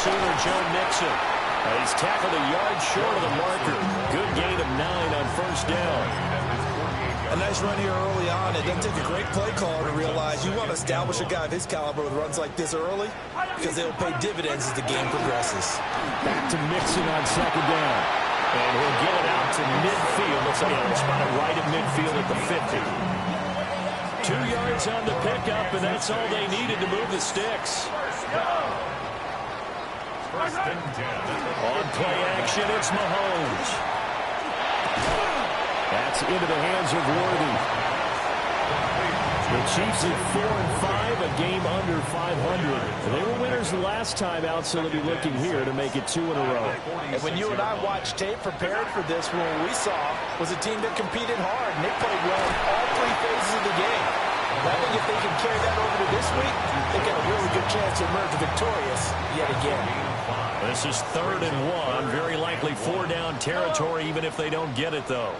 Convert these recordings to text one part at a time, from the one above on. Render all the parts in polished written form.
Sooner Joe Mixon. He's tackled a yard short of the marker. Good gain of 9 on first down. A nice run here early on. It doesn't take a great play caller to realize you want to establish a guy of his caliber with runs like this early because they'll pay dividends as the game progresses. Back to Mixon on second down. And he'll get it out to midfield. Looks like he'll spot it right at midfield at the 50. 2 yards on the pickup, and that's all they needed to move the sticks. On play action, it's Mahomes. That's into the hands of Worthy. The Chiefs at 4-5, a game under 500. They were winners last time out, so they'll be looking here to make it 2 in a row. And when you and I watched tape prepared for this, what we saw was a team that competed hard, and they played well in all 3 phases of the game. I think if they can carry that over to this week, they've got a really good chance to emerge victorious yet again. This is 3rd and 1. Very likely 4-down territory, even if they don't get it, though.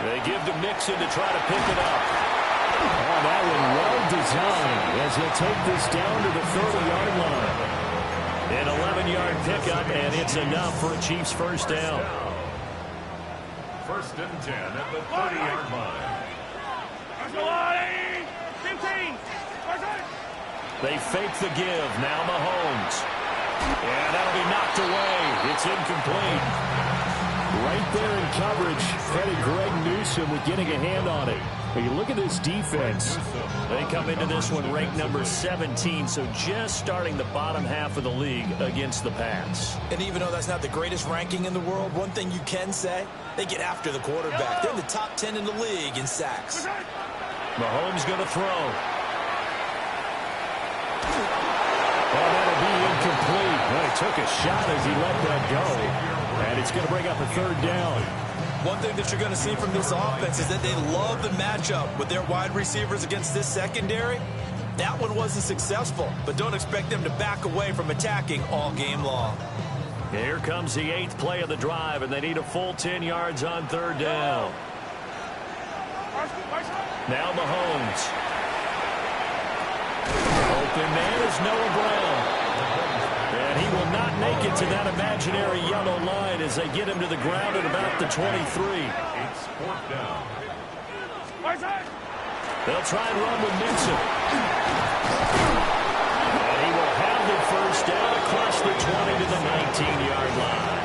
They give to Mixon to try to pick it up. Oh, that one well designed as he'll take this down to the 30-yard line. An 11-yard pickup, and it's enough for a Chiefs first down. 1st and 10 at the 30-yard line. They fake the give. Now Mahomes. And that'll be knocked away. It's incomplete. Right there in coverage, credit Greg Newsome with getting a hand on it. But you look at this defense. They come into this one ranked number 17, so just starting the bottom half of the league against the pass. And even though that's not the greatest ranking in the world, one thing you can say, they get after the quarterback. They're in the top 10 in the league in sacks. Mahomes going to throw. Oh, that'll be incomplete. Well, he took a shot as he let that go. And it's going to bring up a 3rd down. One thing that you're going to see from this offense is that they love the matchup with their wide receivers against this secondary. That one wasn't successful, but don't expect them to back away from attacking all game long. Here comes the 8th play of the drive, and they need a full 10 yards on 3rd down. Now Mahomes. Open man is Noah Brown. And he will not make it to that imaginary yellow line as they get him to the ground at about the 23. It's 4th down. They'll try and run with Mixon. And he will have the first down across the 20 to the 19-yard line.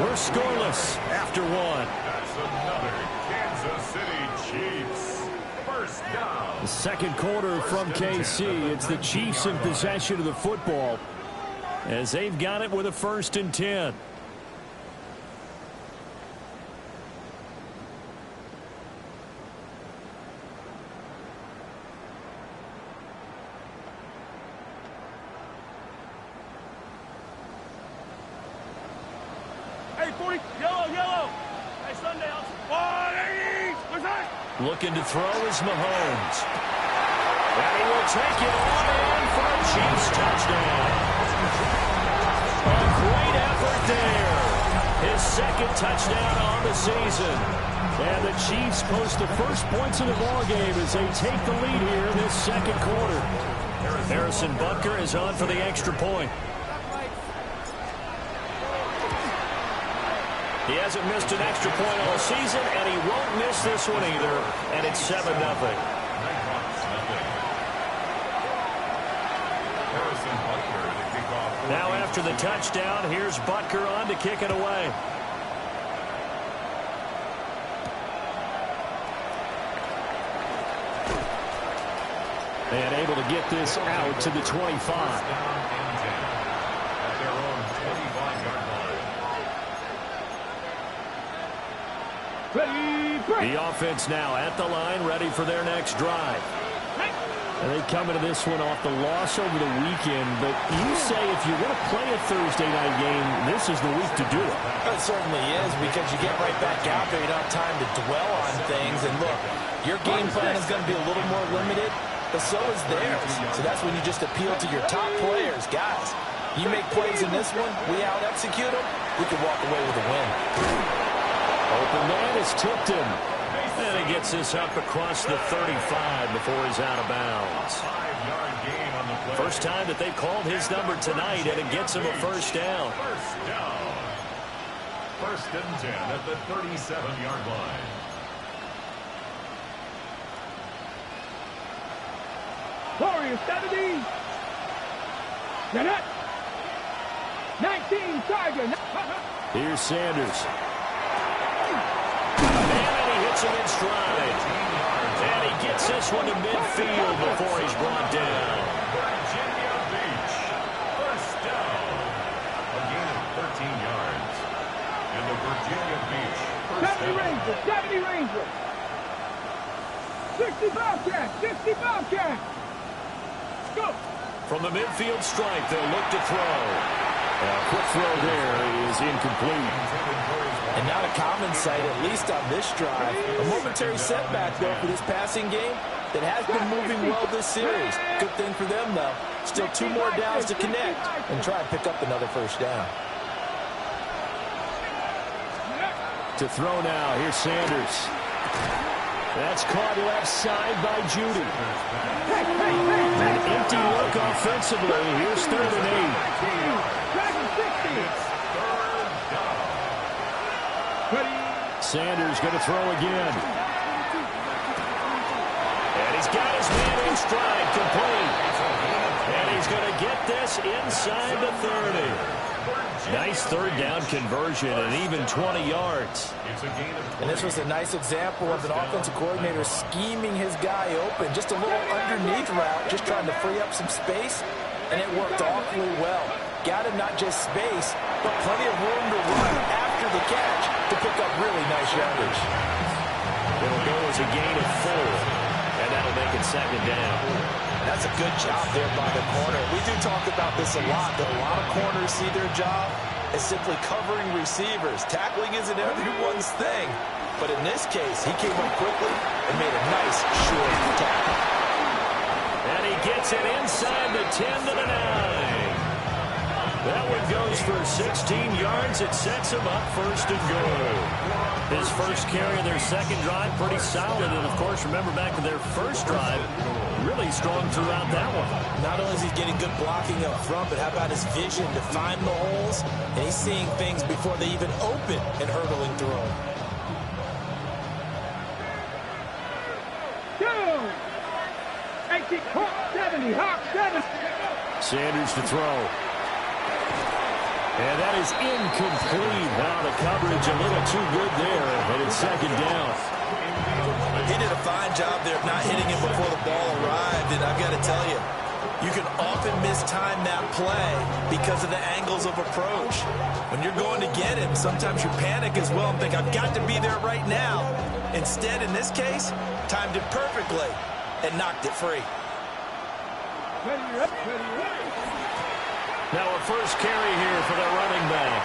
We're scoreless after 1. That's another Kansas City Chiefs first down. The second quarter from KC. It's the Chiefs in possession of the football, as they've got it with a 1st and 10. Hey, 40, yellow. Hey, Sundowns. Looking to throw is Mahomes. And he will take it on in for a Chiefs touchdown. A great effort there. His 2nd touchdown on the season. And the Chiefs post the first points of the ballgame as they take the lead here in this 2nd quarter. Harrison Butker is on for the extra point. He hasn't missed an extra point all season, and he won't miss this one either. And it's 7-0. Now after the touchdown, here's Butker on to kick it away. And able to get this out to the 25. The offense now at the line, ready for their next drive. And they come into this one off the loss over the weekend, but you say if you want to play a Thursday night game, this is the week to do it. It certainly is, because you get right back out there. You don't have time to dwell on things. And look, your game plan is going to be a little more limited, but so is theirs. So that's when you just appeal to your top players. Guys, you make plays in this one, we out-execute them, we can walk away with a win. Open man has tipped him. And he gets this up across the 35 before before he's out of bounds. 5-yard gain on the play. First time that they've called his number tonight, and it gets him a first down. First down. First and 10 at the 37-yard line. Warriors 70. Net. 19 Tiger. Here's Sanders. And he hits him in stride. And he gets this one to midfield before he's brought down. Virginia Beach. First down. A gain of 13 yards. And the Virginia Beach first 70 down. Rangers. 70 Rangers. 60 Bobcats. 60 Bobcats. Go. From the midfield stripe, they'll look to throw. A quick throw there is incomplete. And not a common sight, at least on this drive. A momentary setback, though, for this passing game that has been moving well this series. Good thing for them, though. Still 2 more downs to connect and try and pick up another first down. To throw now, here's Sanders. That's caught left side by Judy. An empty look offensively. Here's 3rd and 8. Sanders going to throw again. And he's got his man in stride, complete. And he's going to get this inside the 30. Nice 3rd down conversion and even 20 yards. And this was a nice example of an offensive coordinator scheming his guy open. Just a little underneath route, just trying to free up some space, and it worked awfully well. Got him not just space, but plenty of room to run after the catch to pick up really nice yardage. It'll go as a gain of 4, and that'll make it 2nd down. That's a good job there by the corner. We do talk about this a lot, that a lot of corners see their job as simply covering receivers. Tackling isn't everyone's thing. But in this case, he came up quickly and made a nice short tackle. And he gets it inside the 10 to the 9. That one goes for 16 yards. It sets him up 1st and goal. His first carry of their 2nd drive, pretty solid. And, of course, remember back to their first drive, really strong throughout that one. Not only is he getting good blocking up front, but how about his vision to find the holes? And he's seeing things before they even open and hurdling through them. 18, Hawk 70, Hawk 70. Sanders to throw. And that is incomplete. Wow, the coverage a little too good there. And it's 2nd down. He did a fine job there of not hitting him before the ball arrived. And I've got to tell you, you can often mistime that play because of the angles of approach. When you're going to get him, sometimes you panic as well and think, I've got to be there right now. Instead, in this case, timed it perfectly and knocked it free. Now a first carry here for the running back.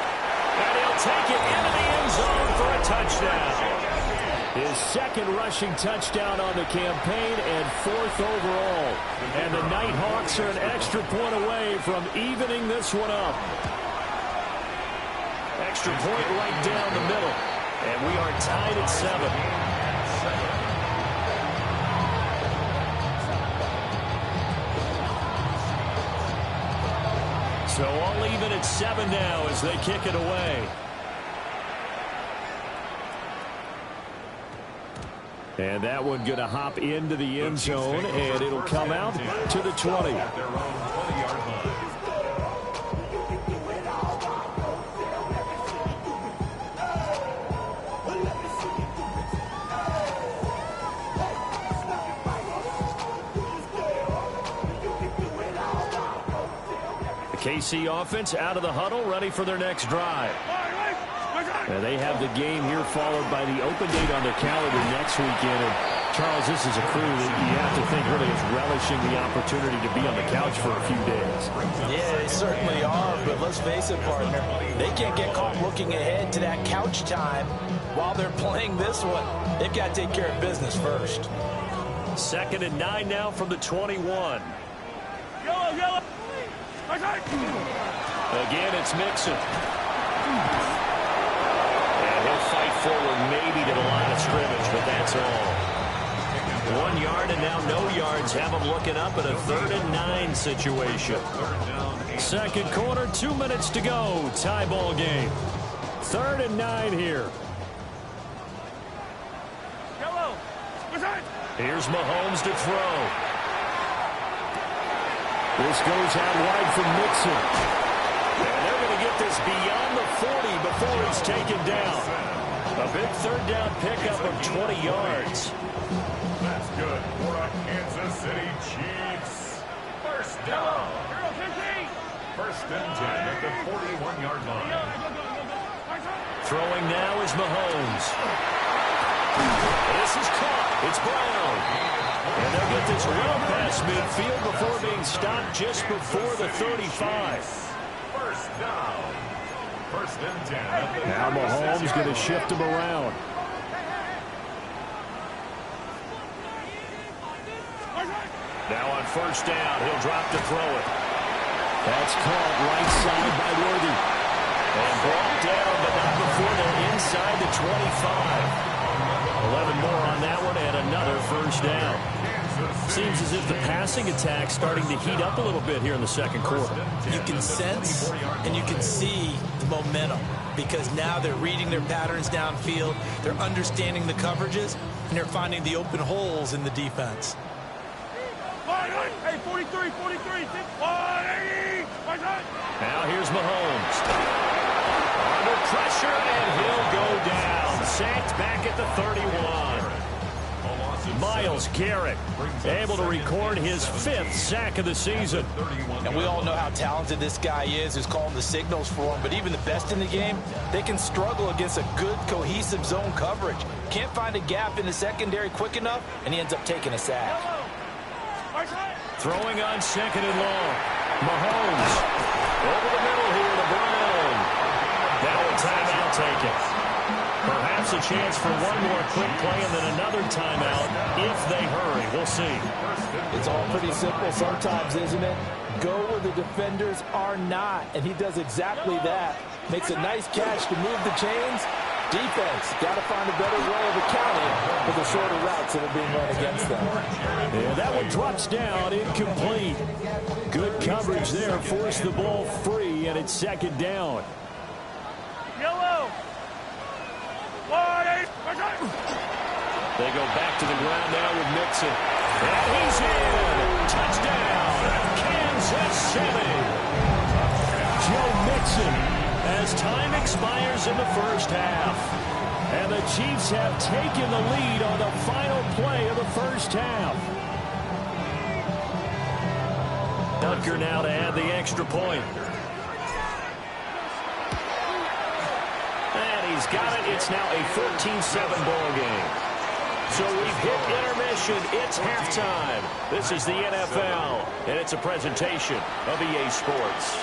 And he'll take it into the end zone for a touchdown. His 2nd rushing touchdown on the campaign and 4th overall. And the Nighthawks are an extra point away from evening this one up. Extra point right down the middle. And we are tied at 7. So all even at 7 now as they kick it away. And that one going to hop into the end zone, and it'll come out to the 20. At their own 20-yard line. KC offense out of the huddle, ready for their next drive. And they have the game here followed by the open date on their calendar next weekend. And Charles, this is a crew that you have to think really is relishing the opportunity to be on the couch for a few days. Yeah, they certainly are, but let's face it, partner. They can't get caught looking ahead to that couch time while they're playing this one. They've got to take care of business first. 2nd and 9 now from the 21. Yellow. Again, it's Mixon. And he'll fight forward maybe to the line of scrimmage, but that's all. 1 yard and now no Lions have them looking up at a 3rd and 9 situation. Second quarter, 2 minutes to go. Tie ball game. 3rd and 9 here. Here's Mahomes to throw. This goes out wide from Mixon. And they're going to get this beyond the 40 before it's taken down. A big 3rd down pickup of 20 yards. That's good for a Kansas City Chiefs. First down. 1st and 10 at the 41-yard line. Throwing now is Mahomes. This is caught. It's Brown. And they'll get this well past midfield before being stopped just before the 35. First down. 1st and 10. Now Mahomes going to shift him around. Now on 1st down, he'll drop to throw it. That's caught right side by Worthy. And brought down, but not before they're inside the 25. 11 more on that one and another 1st down. Seems as if the passing attack's starting to heat up a little bit here in the second quarter. You can sense and you can see the momentum because now they're reading their patterns downfield, they're understanding the coverages, and they're finding the open holes in the defense. Hey, 43. Now here's Mahomes. Under pressure, and he'll go down. Sacked back at the 31. Miles Garrett able to record his 5th sack of the season. And we all know how talented this guy is who's calling the signals for him, but even the best in the game, they can struggle against a good, cohesive zone coverage. Can't find a gap in the secondary quick enough, and he ends up taking a sack. Throwing on 2nd and long. Mahomes over the middle here to Brown. Now a timeout taken. Perhaps a chance for one more quick play and then another timeout if they hurry. We'll see. It's all pretty simple sometimes, isn't it? Go where the defenders are not, and he does exactly that. Makes a nice catch to move the chains. Defense got to find a better way of accounting for the shorter routes that are being run against them. And that one drops down, incomplete. Good coverage there, forced the ball free, and it's 2nd down. Yellow. They go back to the ground now with Mixon. And he's in. Touchdown, Kansas City. Joe Mixon, as time expires in the 1st half. And the Chiefs have taken the lead on the final play of the 1st half. Dunker now to add the extra point. And he's got it. It's now a 14-7 ball game. So we've hit intermission. It's halftime. This is the NFL, and it's a presentation of EA Sports.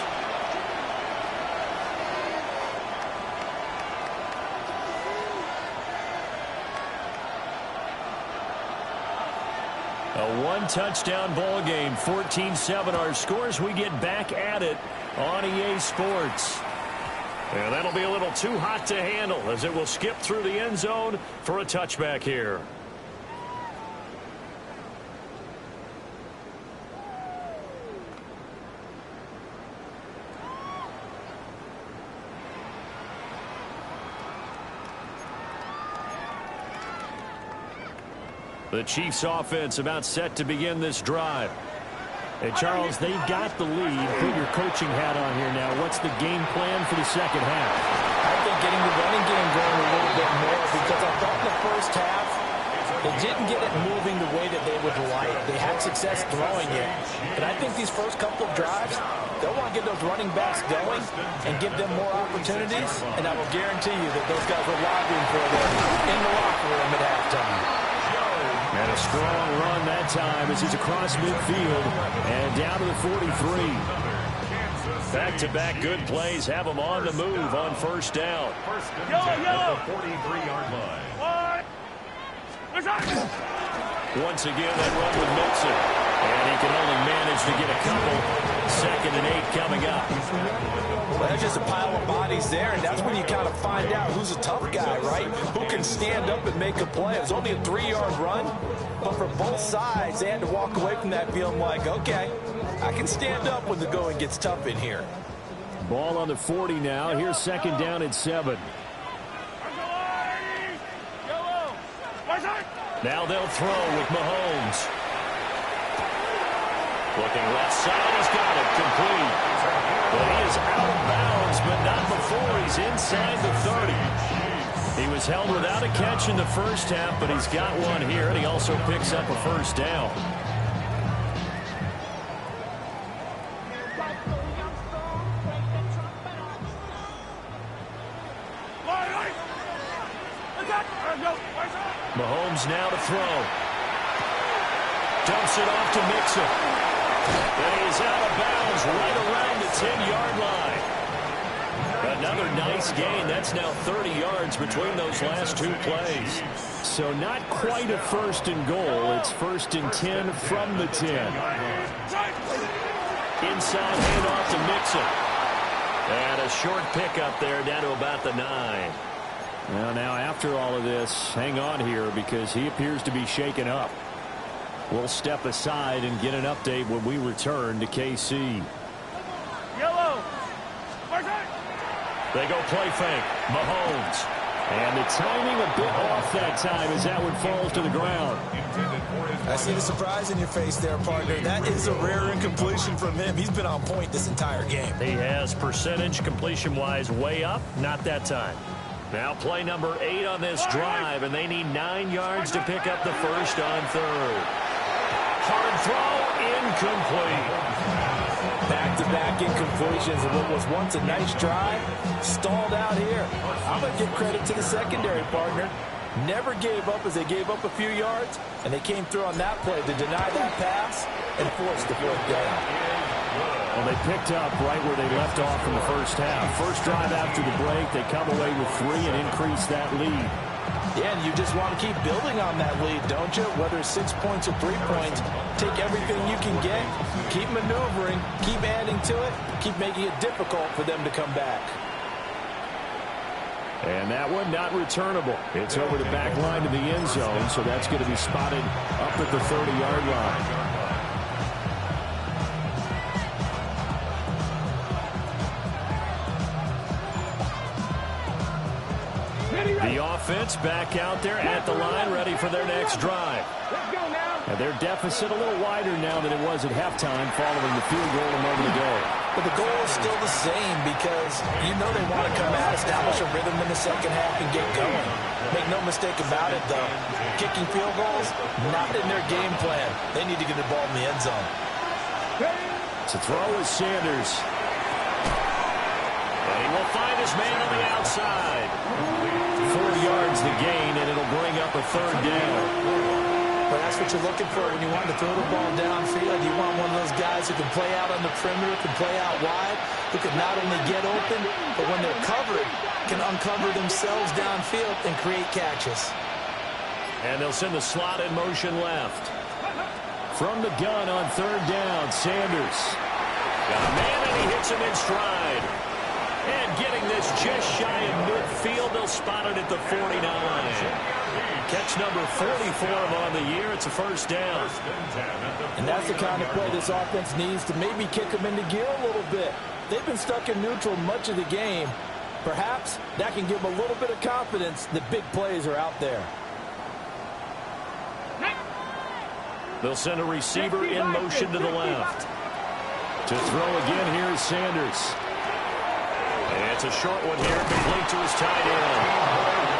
A one-touchdown ball game, 14-7 our scores. We get back at it on EA Sports. And that'll be a little too hot to handle as it will skip through the end zone for a touchback here. The Chiefs offense about set to begin this drive. Hey, Charles, they've got the lead. Put your coaching hat on here now. What's the game plan for the second half? I think getting the running game going a little bit more because I thought in the 1st half they didn't get it moving the way that they would like. They had success throwing it. But I think these first couple of drives, they'll want to get those running backs going and give them more opportunities. And I will guarantee you that those guys were lobbying for them in the locker room at halftime. And a strong run that time as he's across midfield and down to the 43. Back-to-back good plays have him on the move on 1st down. Yellow. 43-yard line. Once again, that run with Mixon. And he can only manage to get a couple. 2nd and 8 coming up. Well, there's just a pile of bodies there, and that's when you kind of find out who's a tough guy, right? Who can stand up and make a play. It was only a 3-yard run, but for both sides, they had to walk away from that feeling like, okay, I can stand up when the going gets tough in here. Ball on the 40 now. Here's 2nd down and 7. Now they'll throw with Mahomes. Looking left side, he's got it, complete. But he is out of bounds, but not before he's inside the 30. He was held without a catch in the first half, but he's got one here, and he also picks up a first down. Mahomes now to throw. Dumps it off to Mixon. And he's out of bounds right around the 10-yard line. Another nice gain. That's now 30 yards between those last two plays. So not quite a 1st and goal. It's 1st and 10 from the 10. Inside handoff to Mixon. And a short pickup there down to about the 9. Well, now after all of this, hang on here because he appears to be shaken up. We'll step aside and get an update when we return to KC. Yellow. They go play fake. Mahomes. And the timing a bit off that time as that one falls to the ground. I see the surprise in your face there, partner. That is a rare incompletion from him. He's been on point this entire game. He has percentage completion-wise way up. Not that time. Now play number 8 on this drive, and they need 9 yards to pick up the first on 3rd. Hard throw, incomplete. Back-to-back incompletions of what was once a nice drive, stalled out here. I'm going to give credit to the secondary, partner. Never gave up as they gave up a few yards, and they came through on that play to deny that pass and force the 4th down. Well, they picked up right where they left off in the first half. First drive after the break, they come away with 3 and increase that lead. Yeah, and you just want to keep building on that lead, don't you? Whether it's 6 points or 3 points, take everything you can get, keep maneuvering, keep adding to it, keep making it difficult for them to come back. And that one not returnable. It's over the back line to the end zone, so that's going to be spotted up at the 30-yard line. The offense back out there at the line, ready for their next drive. Let's go now. And their deficit a little wider now than it was at halftime following the field goal a moment ago. But the goal is still the same because you know they want to come out, establish a rhythm in the second half, and get going. Make no mistake about it, though. Kicking field goals, not in their game plan. They need to get the ball in the end zone. To throw is Sanders. And he will find his man on the outside. 4 yards the gain, and it'll bring up a 3rd down. But that's what you're looking for when you want to throw the ball downfield. You want one of those guys who can play out on the perimeter, can play out wide, who can not only get open, but when they're covered, can uncover themselves downfield and create catches. And they'll send the slot in motion left. From the gun on 3rd down, Sanders. Got a man, and he hits him in stride. And getting this just shy of midfield, they'll spot it at the 49. Catch number 44 on the year. It's a first down. And that's the kind of play this offense needs to maybe kick them into gear a little bit. They've been stuck in neutral much of the game. Perhaps that can give them a little bit of confidence that big plays are out there. They'll send a receiver in motion to the left. To throw again, here is Sanders. And it's a short one here, complete to his tight end.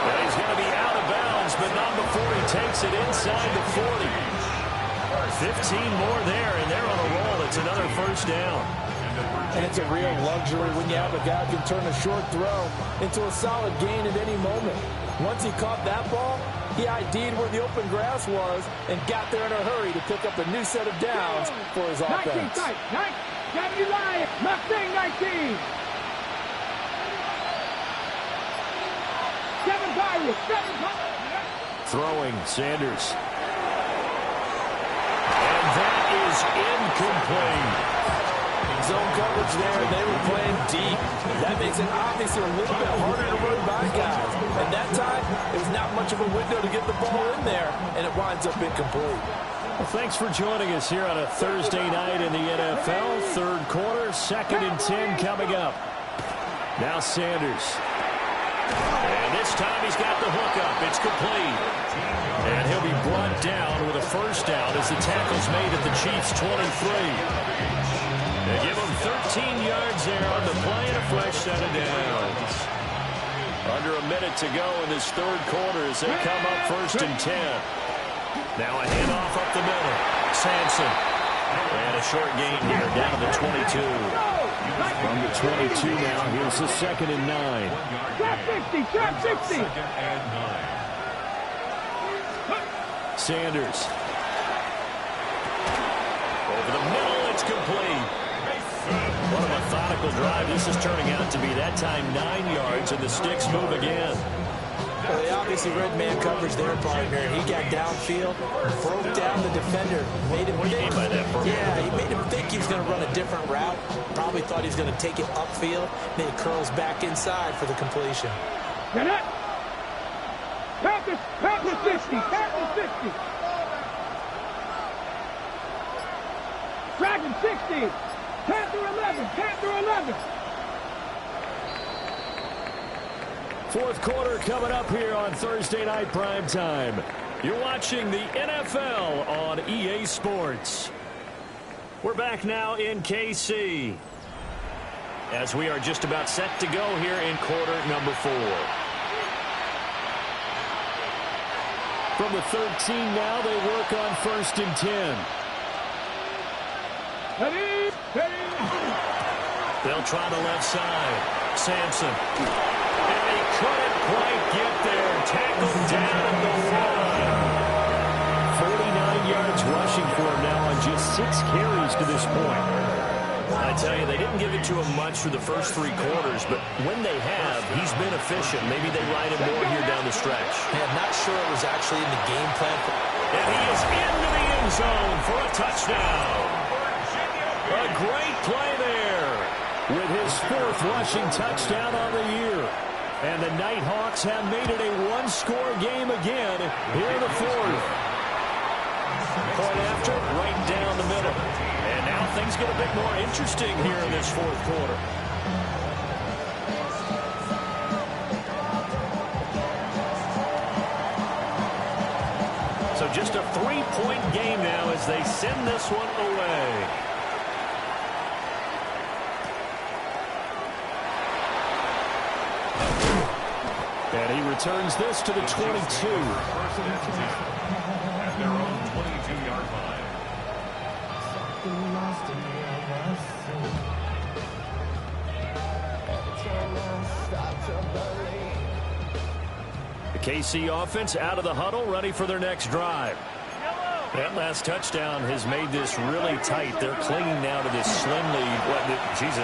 But he's going to be out of bounds, but not before he takes it inside the 40. 15 more there, and they're on a roll. It's another first down. And it's a real luxury when you have a guy who can turn a short throw into a solid gain at any moment. Once he caught that ball, he ID'd where the open grass was and got there in a hurry to pick up a new set of downs for his offense. 19, 19. Throwing, Sanders. And that is incomplete. Zone coverage there, and they were playing deep. That makes it obviously a little bit harder to run by guys. And that time, it was not much of a window to get the ball in there, and it winds up incomplete. Well, thanks for joining us here on a Thursday night in the NFL. Third quarter, 2nd and 10 coming up. Now Sanders. And this time he's got the hookup. It's complete. And he'll be brought down with a first down as the tackle's made at the Chiefs' 23. They give him 13 yards there on the play and a fresh set of downs. Under a minute to go in this third quarter as they come up 1st and 10. Now a handoff up the middle. Sampson. And a short gain here down to the 22. From the 22 now, here's the 2nd and 9. Trap 60, trap 60. 2nd and 9. Sanders. Over the middle, it's complete. What a methodical drive this is turning out to be. That time 9 yards, and the sticks move again. Well, they obviously read man coverage there, partner. He got downfield, broke down the defender, made him What do you mean by that, Bert? Yeah, he made him think he was going to run a different route. Probably thought he was going to take it upfield. Then he curls back inside for the completion. Get it. Panther 50, Panther 50. Dragon 60. Panther 11, Panther 11. Fourth quarter coming up here on Thursday Night Primetime. You're watching the NFL on EA Sports. We're back now in KC, as we are just about set to go here in quarter number 4. From the 13 now, they work on 1st and 10. Ready, ready. They'll try the left side. Sampson. And they couldn't quite get there. Tackled down at the 1. 49 yards rushing for him now on just 6 carries to this point. I tell you, they didn't give it to him much for the first 3 quarters, but when they have, he's been efficient. Maybe they ride him more here down the stretch. Man, not sure it was actually in the game plan. And he is into the end zone for a touchdown. A great play there with his 4th rushing touchdown on the year. And the Nighthawks have made it a 1-score game again here in the 4th. Point after, right down the middle. And now things get a bit more interesting here in this 4th quarter. So just a 3-point game now as they send this one away. And he returns this to the 22. At their own 22-yard line. The KC offense out of the huddle, ready for their next drive. That last touchdown has made this really tight. They're clinging now to this slim lead.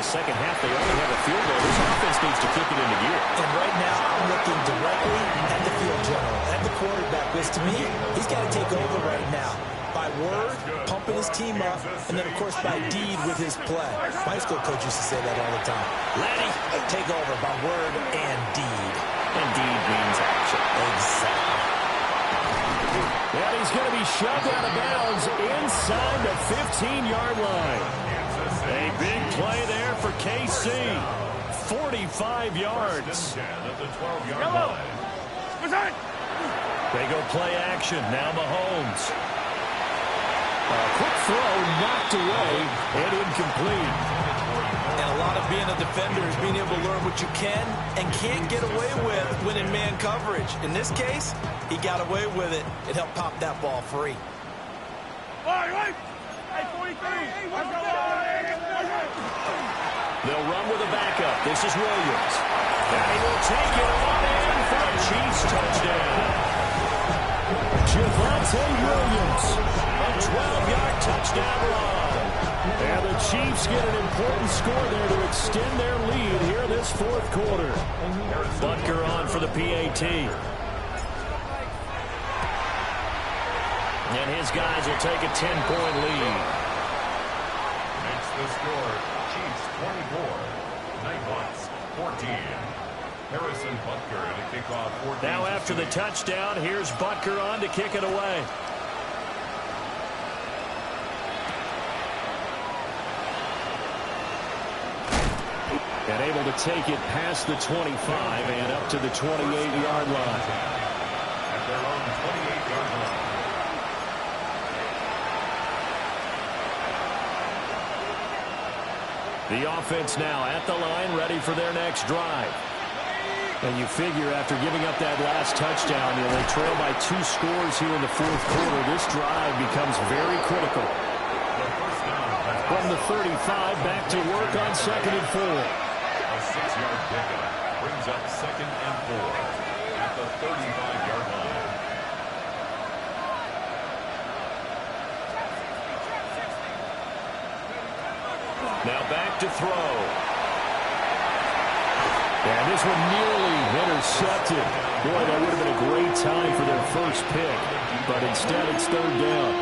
Second half, they only have a field goal. This offense needs to kick it into gear. And right now, I'm looking directly at the field general, at the quarterback, because to me, he's got to take over right now. By word, pumping his team up, and then, of course, by deed with his play. My high school coach used to say that all the time. Laddie, take over by word and deed. And deed means action. Exactly. And he's going to be shoved out of bounds inside the 15-yard line. A big play there for KC. 45 yards. They go play action. Now Mahomes. A quick throw knocked away and incomplete. And a lot of being a defender is being able to learn what you can and can't get away with when in man coverage. In this case, he got away with it. It helped pop that ball free. They'll run with a backup. This is Williams. And he will take it on in for a Chiefs touchdown. Javonte Williams, a 12-yard touchdown run. And the Chiefs get an important score there to extend their lead here this 4th quarter. Butker on for the PAT. And his guys will take a 10-point lead. The score, Chiefs 24, Nighthawks 14. Harrison Butker to kick off. Now after the touchdown, here's Butker on to kick it away. And able to take it past the 25 and up to the 28-yard line. At their own 28-yard line. The offense now at the line, ready for their next drive. And you figure after giving up that last touchdown, they trail by 2 scores here in the fourth quarter. This drive becomes very critical. From the 35, back to work on 2nd and 4. A 6-yard pickup brings up 2nd and 4 at the 35-yard line. Now back to throw. And this one nearly intercepted. Boy, that would have been a great time for their first pick. But instead, it's 3rd down.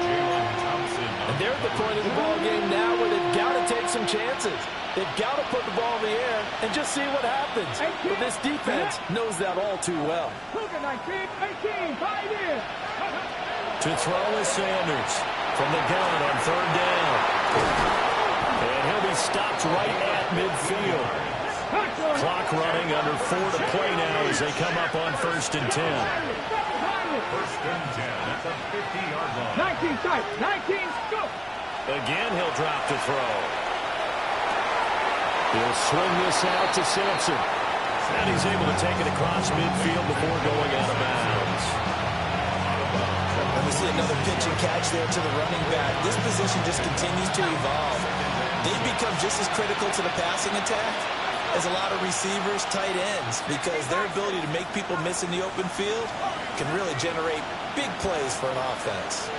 And they're at the point of the ball game now where they've got to take some chances. They've got to put the ball in the air and just see what happens. But this defense knows that all too well. To throw is Sanders from the gun on 3rd down. And he'll be stopped right at midfield. Clock running, under 4 to play now as they come up on 1st and 10. 1st and 10 at the 50-yard line. 19 tight, 19, go! Again, he'll drop to throw. He'll swing this out to Sampson. And he's able to take it across midfield before going out of bounds. And we see another pitch and catch there to the running back. This position just continues to evolve. They become just as critical to the passing attack as a lot of receivers, tight ends, because their ability to make people miss in the open field can really generate big plays for an offense.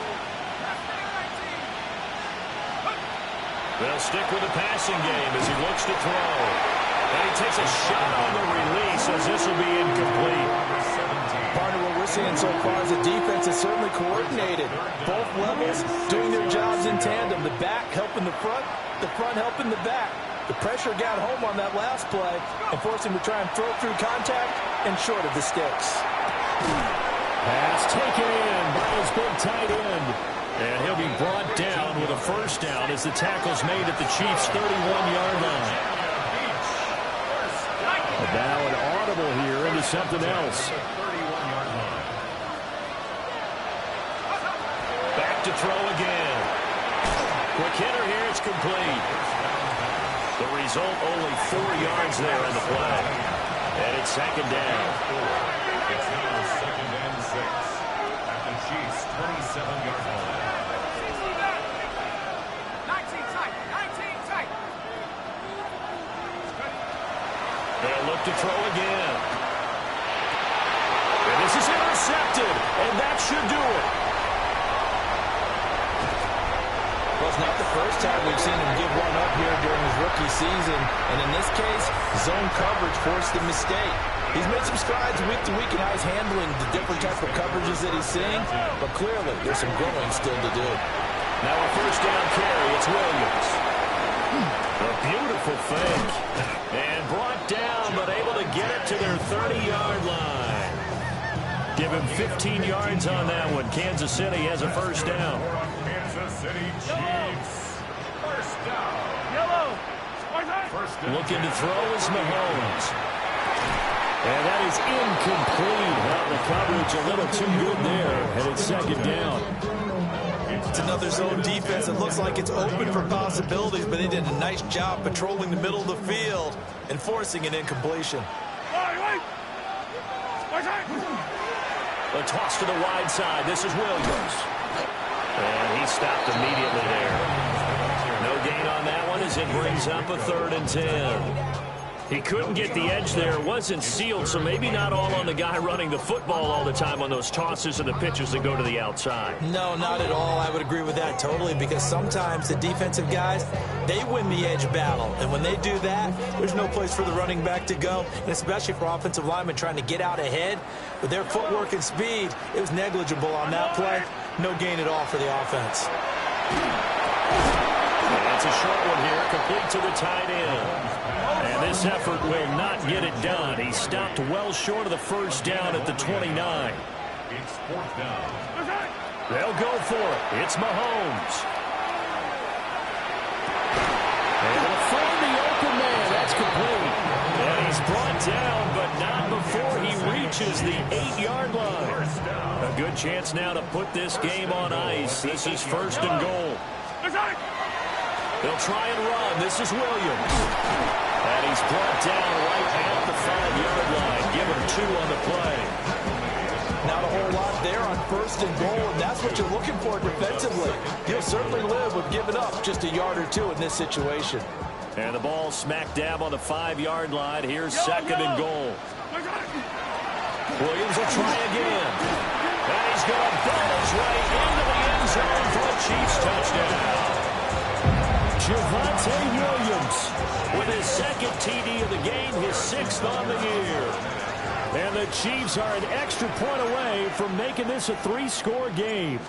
They'll stick with the passing game as he looks to throw. And he takes a shot on the release as this will be incomplete. Partner, what we're seeing so far is the defense is certainly coordinated. Both levels doing their jobs in tandem. The back helping the front helping the back. The pressure got home on that last play and forced him to try and throw through contact and short of the sticks. Pass taken in by his big tight end. And he'll be brought down with a 1st down as the tackle's made at the Chiefs' 31-yard line. And now an audible here into something else. Back to throw again. Quick hitter here, it's complete. The result, only 4 yards there on the play. And it's 2nd down. It's now 2nd and 6 at the Chiefs' 27-yard line. 19 tight, 19 tight. They'll look to throw again. And this is intercepted, and that should do it. Well, it's not the first time we've seen him give one up here during his rookie season. And in this case, zone coverage forced the mistake. He's made some strides week to week in how he's handling the different type of coverages that he's seeing. But clearly, there's some growing still to do. Now a 1st down carry. It's Williams. A beautiful fake. And brought down, but able to get it to their 30-yard line. Give him 15 yards on that one. Kansas City has a 1st down. Kansas City Chiefs. 1st down. Yellow. Looking to throw is Mahomes. And that is incomplete. Well, the coverage a little too good there. And it's 2nd down. It's another zone defense that looks like it's open for possibilities, but they did a nice job patrolling the middle of the field and forcing an incompletion. A toss to the wide side. This is Williams. And he stopped immediately there. No gain on that one as it brings up a 3rd and 10. He couldn't get the edge there. Wasn't sealed, so maybe not all on the guy running the football all the time on those tosses and the pitches that go to the outside. No, not at all. I would agree with that totally, because sometimes the defensive guys, they win the edge battle. And when they do that, there's no place for the running back to go, and especially for offensive linemen trying to get out ahead. With their footwork and speed, it was negligible on that play. No gain at all for the offense. And it's a short one here, complete to the tight end. And this effort will not get it done. He stopped well short of the first down at the 29. It's fourth down. They'll go for it. It's Mahomes. Able to find the open man. That's complete. And he's brought down, but not before he reaches the 8-yard line. A good chance now to put this game on ice. This is first and goal. They'll try and run. This is Williams. And he's brought down right at the 5-yard line. Give him 2 on the play. Not a whole lot there on first and goal, and that's what you're looking for defensively. You'll certainly live with giving up just a yard or 2 in this situation. And the ball smack dab on the 5-yard line. Here's second and goal. Williams will try again. And he's going to ball his way into the end zone for a Chiefs touchdown. Javonte Williams with his second TD of the game, his 6th on the year. And the Chiefs are an extra point away from making this a 3-score game.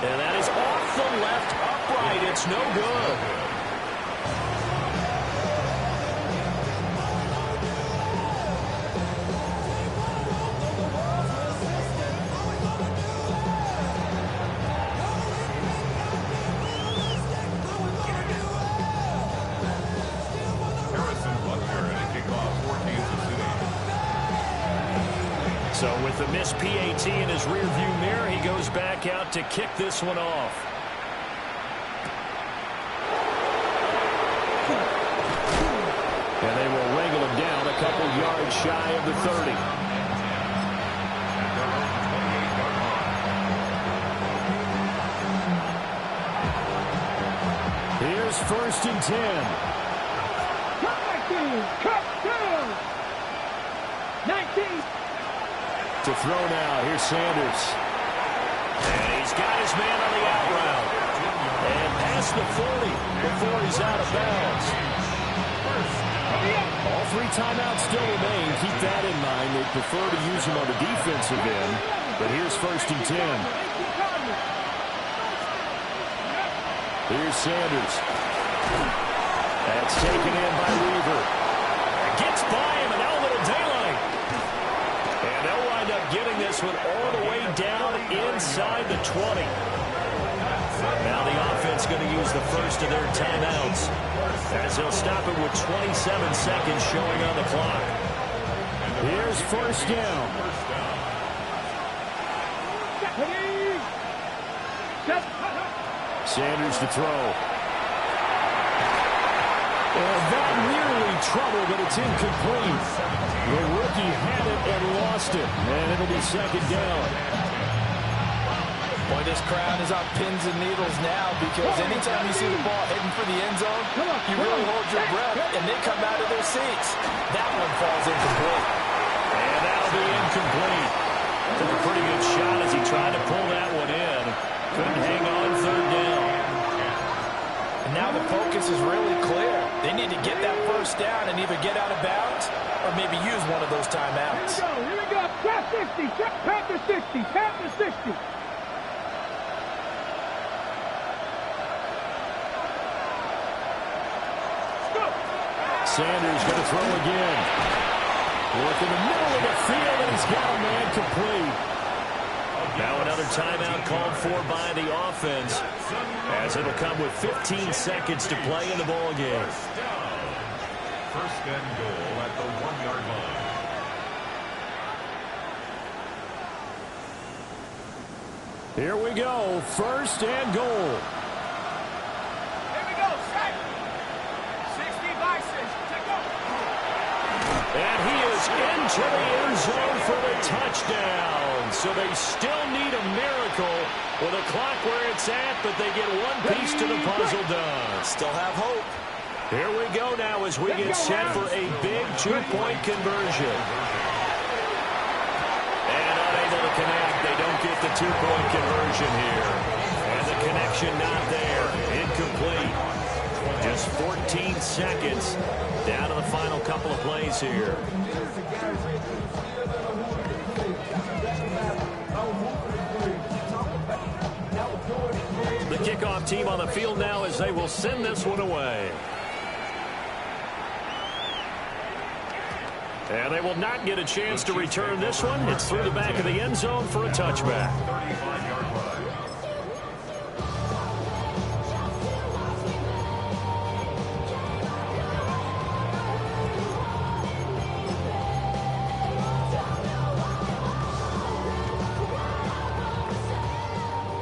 And that is off the left upright. It's no good. So with the missed PAT in his rearview mirror, he goes back out to kick this one off. And they will wrangle him down a couple yards shy of the 30. Here's first and 10. Cut down. 19. To throw now. Here's Sanders. And he's got his man on the out route. And past the 40 before he's out of bounds. All 3 timeouts still remain. Keep that in mind. They prefer to use him on the defensive end. But here's first and 10. Here's Sanders. That's taken in by Weaver. Gets by him, and now a little daylight. And they'll wind up getting this one all the way down inside the 20. Now the offense going to use the first of their timeouts, as they'll stop it with 27 seconds showing on the clock. Here's first down. Sanders to throw. And that nearly trouble, but it's incomplete. The rookie had it and lost it, and it'll be second down. Boy, this crowd is on pins and needles now, because anytime you see the ball heading for the end zone, you really hold your breath, and they come out of their seats. That one falls incomplete. And that'll be incomplete. Took a pretty good shot as he tried to pull that one in. Couldn't hang on third down. And now the focus is really clear. They need to get that first down and either get out of bounds or maybe use one of those timeouts. Here we go. Tap 60. Tap the 60. Tap the 60. Sanders going to throw again. Work in the middle of the field, and he's got a man complete. Now another timeout called for by the offense, as it'll come with 15 seconds to play in the ball game. First and goal at the 1-yard line. Here we go. First and goal. And he is into the end zone for the touchdown. So they still need a miracle with a clock where it's at, but they get one piece to the puzzle done. Still have hope. Here we go now as we get set for a big 2-point conversion. And unable to connect. They don't get the 2-point conversion here. And the connection not there. Incomplete. Just 14 seconds down to the final couple of plays here. The the kickoff team on the field now as they will send this one away. And they will not get a chance to return this one. It's through the back of the end zone for a touchback. 35-yard line.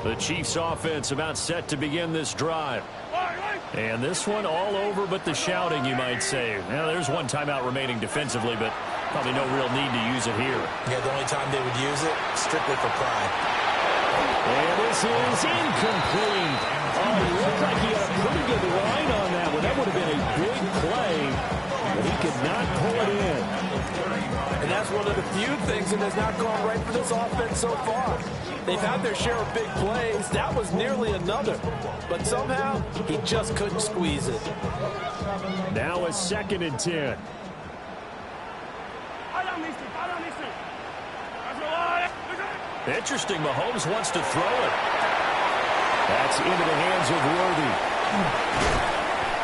The Chiefs offense about set to begin this drive. And this one all over but the shouting, you might say. Now, there's one timeout remaining defensively, but probably no real need to use it here. Yeah, the only time they would use it, strictly for pride. And this is incomplete. Oh, he looked like he had a pretty good line on that one. That would have been a big play, but he could not pull it in. And that's one of the few things that has not gone right for this offense so far. They've had their share of big plays. That was nearly another. But somehow, he just couldn't squeeze it. Now a 2nd and 10. Interesting, Mahomes wants to throw it. That's into the hands of Worthy.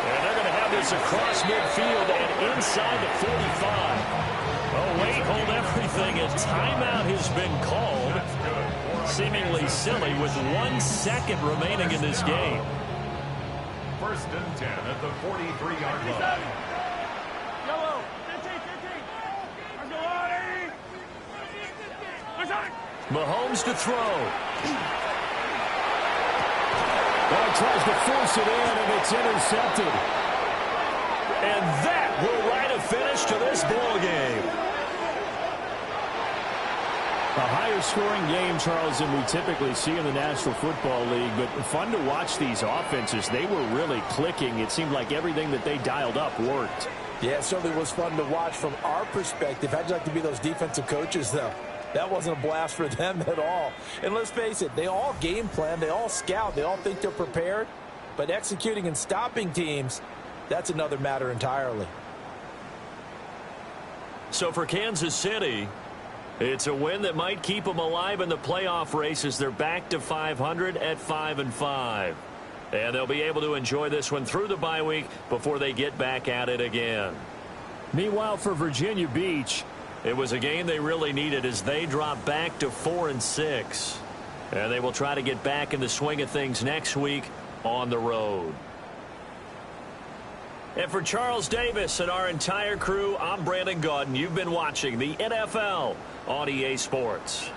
And they're going to have this across midfield and inside the 45. Oh, wait, hold everything. A timeout has been called. Seemingly silly with 1 second remaining in this game. 1st and 10 at the 43-yard line. Mahomes to throw. Well, tries to force it in, and it's intercepted. And that will write a finish to this ball game. A higher scoring game, Charles, than we typically see in the National Football League, but fun to watch these offenses. They were really clicking. It seemed like everything that they dialed up worked. Yeah, it certainly was fun to watch from our perspective. How'd you like to be those defensive coaches, though? That wasn't a blast for them at all. And let's face it, they all game plan, they all scout, they all think they're prepared. But executing and stopping teams, that's another matter entirely. So for Kansas City, it's a win that might keep them alive in the playoff race as they're back to 500 at 5-5. And they'll be able to enjoy this one through the bye week before they get back at it again. Meanwhile, for Virginia Beach, it was a game they really needed as they drop back to 4-6. And they will try to get back in the swing of things next week on the road. And for Charles Davis and our entire crew, I'm Brandon Gaudin. You've been watching the NFL on EA Sports.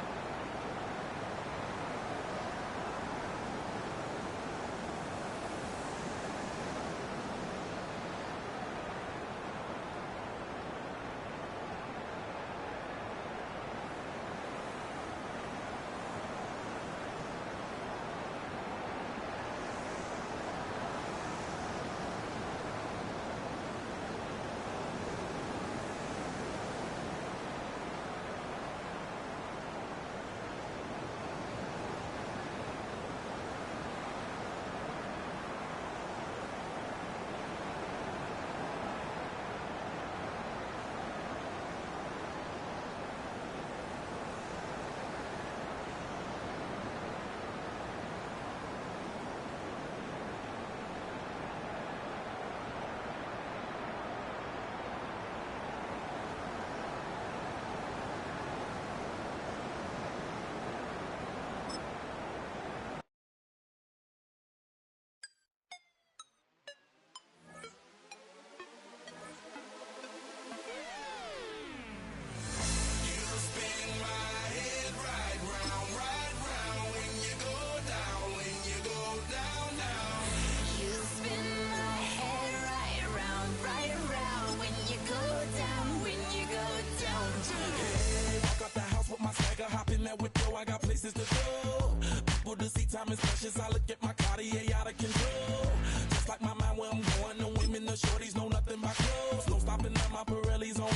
Time is precious. I look at my Cartier out of control. Just like my mind where I'm going. The women, the shorties know nothing but clothes. No stopping at my Pirelli's on.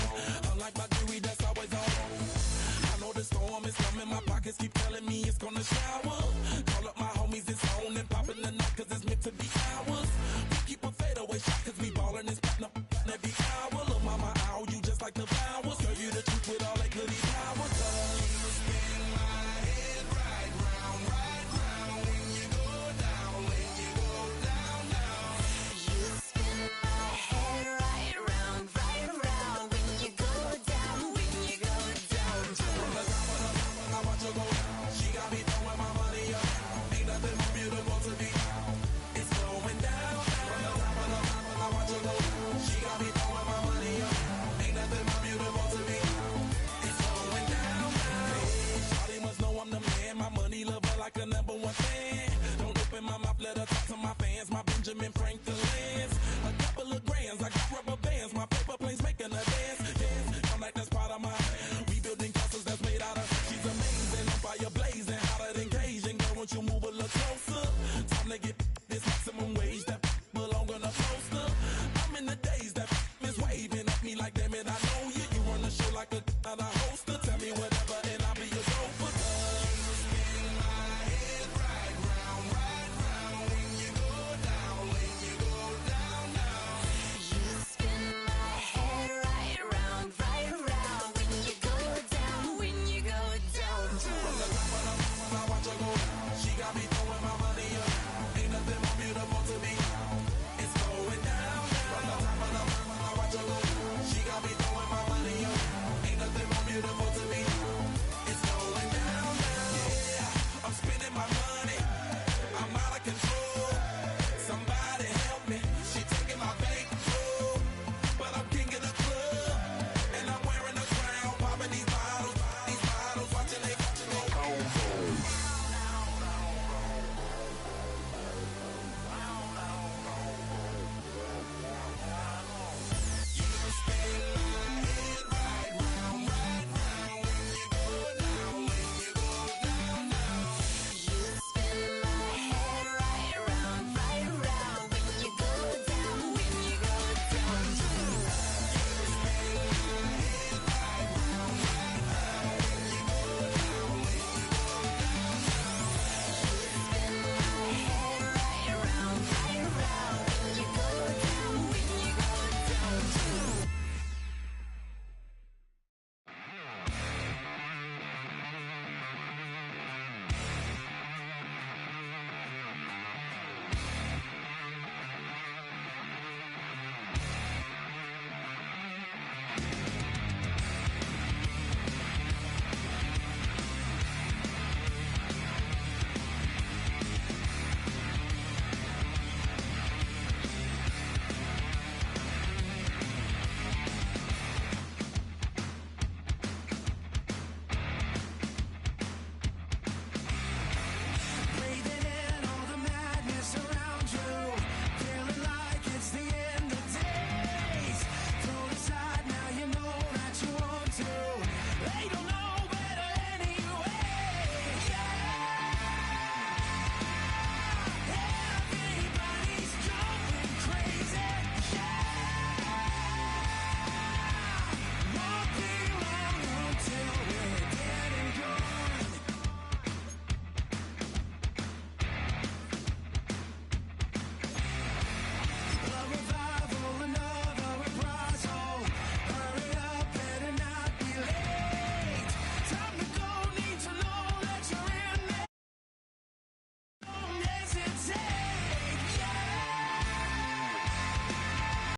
Unlike my jewelry that's always on. I know the storm is coming. My pockets keep telling me it's gonna shower. Call up my homies, it's on and popping the night 'cause it's meant to be ours. We keep a fadeaway shot 'cause we ballin' and spittin' up every hour. Look, mama, ow, you just like the flowers. Girl, you the truth with all that goody powers. You spin my head right round, right round. When you go down, my mouth, let her talk to my fans. My Benjamin Franklin's. A couple of grands, I got rubber bands. My paper planes making a dance. Yes, I'm like that's part of my rebuilding castles that's made out of. She's amazing, on fire blazing, hotter than Cajun. Girl, won't you move a little closer? Time to get this maximum wage that belong on a poster. I'm in the days that is waving at me like, damn it, I know you. You run the show like a holster. Tell me what